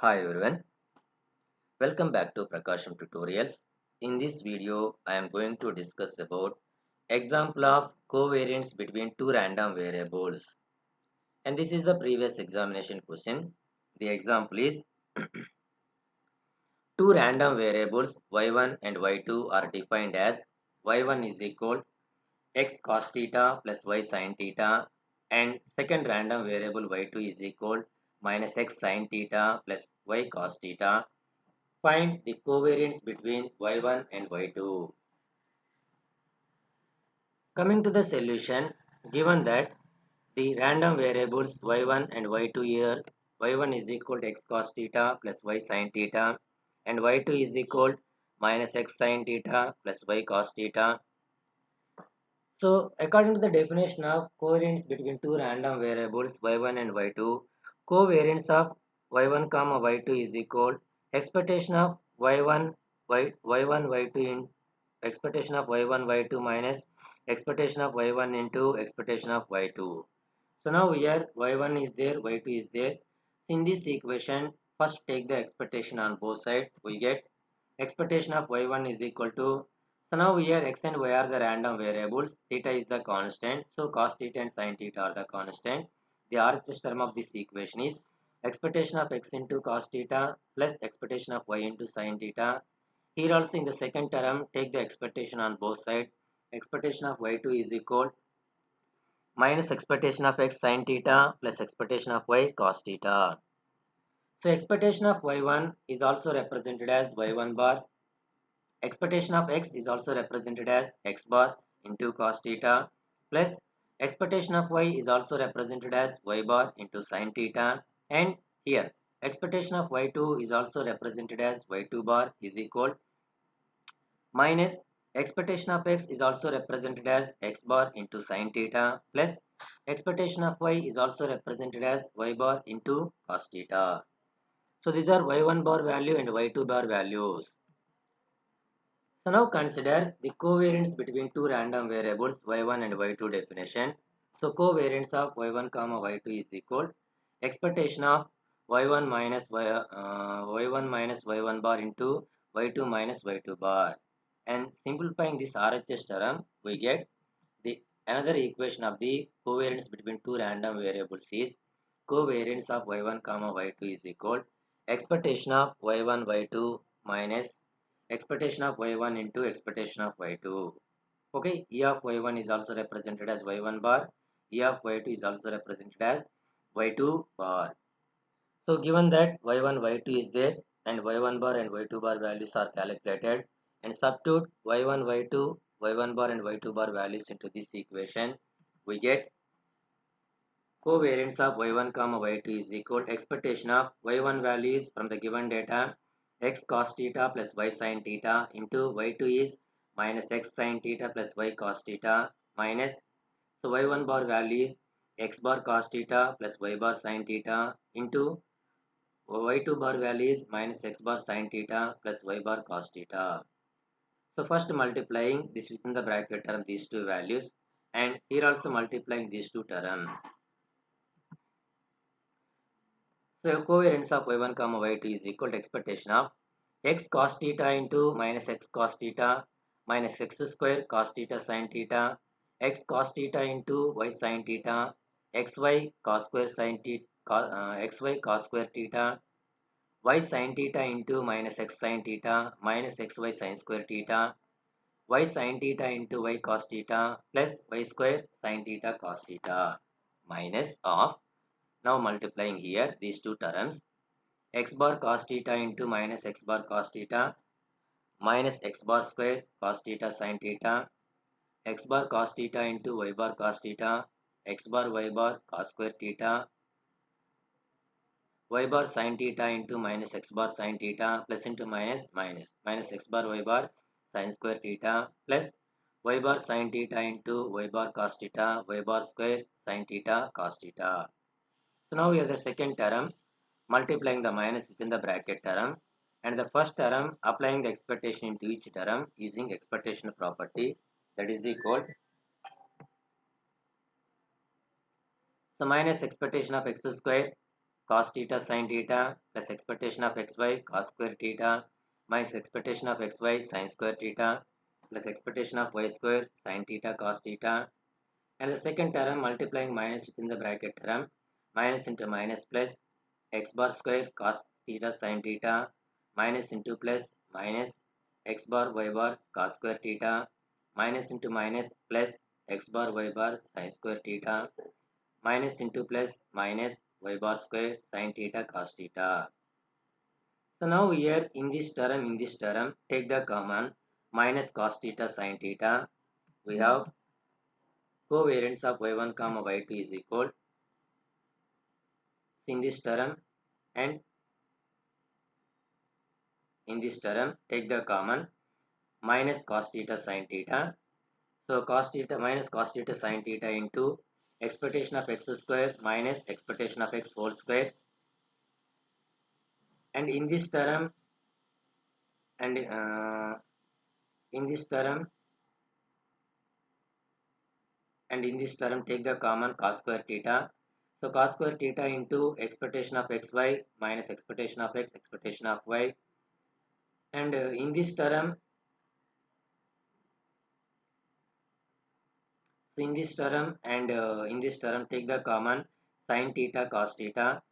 Hi everyone, welcome back to PRAKASAM tutorials. In this video, I am going to discuss about example of covariance between two random variables. And this is the previous examination question. The example is two random variables y1 and y2 are defined as y1 is equal x cos theta plus y sin theta and second random variable y2 is equal minus x sin theta plus y cos theta. Find the covariance between y1 and y2. Coming to the solution, given that the random variables y1 and y2 here, y1 is equal to x cos theta plus y sin theta and y2 is equal minus x sin theta plus y cos theta. So according to the definition of covariance between two random variables y1 and y2, covariance of y1 comma y2 is equal expectation of y1 y2 in expectation of y1 y2 minus expectation of y1 into expectation of y2. So now here y1 is there, y2 is there. In this equation, first take the expectation on both sides. We get expectation of y1 is equal to, so now here x and y are the random variables, theta is the constant, so cos theta and sin theta are the constant. The RHS term of this equation is expectation of x into cos theta plus expectation of y into sin theta. Here also in the second term, take the expectation on both sides. Expectation of y2 is equal minus expectation of x sin theta plus expectation of y cos theta. So expectation of y1 is also represented as y1 bar. Expectation of x is also represented as x bar into cos theta plus expectation of y is also represented as y bar into sin theta, and here expectation of y2 is also represented as y2 bar is equal minus expectation of x is also represented as x bar into sin theta plus expectation of y is also represented as y bar into cos theta. So these are y1 bar value and y2 bar values. So now consider the covariance between two random variables y1 and y2 definition. So covariance of y1 comma y2 is equal expectation of y1 minus y1 minus y1 bar into y2 minus y2 bar. And simplifying this RHS term, we get the another equation of the covariance between two random variables is covariance of y1 comma y2 is equal expectation of y1 y2 minus expectation of y1 into expectation of y2. Okay, E of y1 is also represented as y1 bar, E of y2 is also represented as y2 bar. So given that y1 y2 is there and y1 bar and y2 bar values are calculated, and substitute y1 y2 y1 bar and y2 bar values into this equation, we get covariance of y1 comma y2 is equal expectation of y1 values from the given data x cos theta plus y sin theta into y2 is minus x sin theta plus y cos theta minus, so y1 bar value is x bar cos theta plus y bar sin theta into y2 bar value is minus x bar sin theta plus y bar cos theta. So first multiplying this within the bracket term these two values, and here also multiplying these two terms. So covariance of y1 comma y2 is equal to expectation of x cos theta into minus x cos theta minus x square cos theta sin theta x cos theta into y sin theta xy cos square sin theta xy cos square theta y sin theta into minus x sin theta minus xy sin square theta y sin theta into y cos theta plus y square sin theta cos theta minus of, now multiplying here these two terms, x bar cos theta into minus x bar cos theta minus x bar square cos theta sin theta x bar cos theta into y bar cos theta x bar y bar cos square theta y bar sin theta into minus x bar sin theta plus into minus minus x bar y bar sin square theta plus y bar sin theta into y bar cos theta y bar square sin theta cos theta. So now here the second term multiplying the minus within the bracket term, and the first term applying the expectation into each term using expectation property, that is equal, so minus expectation of x square cos theta sin theta plus expectation of xy cos square theta minus expectation of xy sin square theta plus expectation of y square sin theta cos theta, and the second term multiplying minus within the bracket term minus into minus plus x bar square cos theta sin theta minus into plus minus x bar y bar cos square theta minus into minus plus x bar y bar sin square theta minus into plus minus y bar square sin theta cos theta. So now here in this term take the common minus cos theta sin theta. We have covariance of y1 comma y2 is equal in this term, and in this term take the common minus cos theta sin theta. So cos theta minus cos theta sin theta into expectation of x square minus expectation of x whole square, and in this term and in this term and in this term take the common cos square theta. So cos square theta into expectation of xy minus expectation of x expectation of y, and in this term in this term and in this term take the common sin theta cos theta.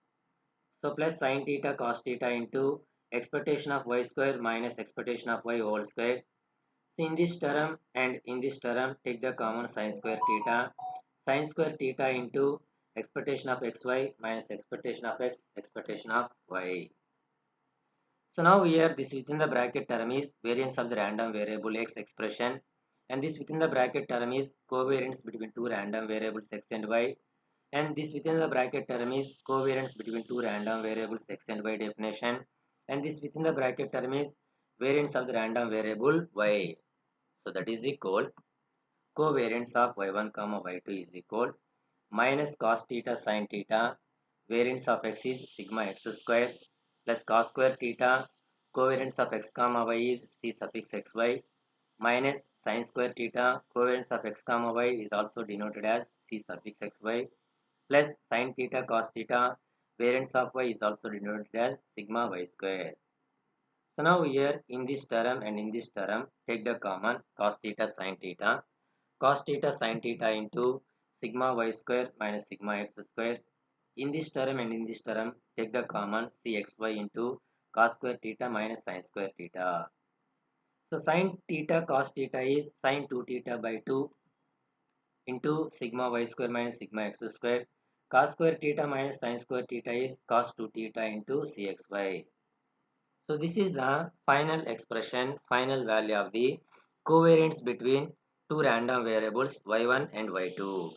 So plus sin theta cos theta into expectation of y square minus expectation of y whole square. So in this term and in this term take the common sin square theta. Sin square theta into expectation of xy minus expectation of x expectation of y. So now here this within the bracket term is variance of the random variable x expression, and this within the bracket term is covariance between two random variables x and y, and this within the bracket term is covariance between two random variables x and y definition, and this within the bracket term is variance of the random variable y. So that is equal covariance of y1 comma y2 is equal minus cos theta sin theta, variance of x is sigma x square, plus cos square theta, covariance of x comma y is c suffix xy, minus sin square theta, covariance of x comma y is also denoted as c suffix xy, plus sin theta cos theta, variance of y is also denoted as sigma y square. So now here in this term and in this term take the common cos theta sin theta. Cos theta sin theta into sigma y square minus sigma x square. In this term and in this term take the common cxy into cos square theta minus sin square theta. So sin theta cos theta is sin 2 theta by 2 into sigma y square minus sigma x square. Cos square theta minus sin square theta is cos 2 theta into cxy. So this is the final expression, final value of the covariance between two random variables y1 and y2.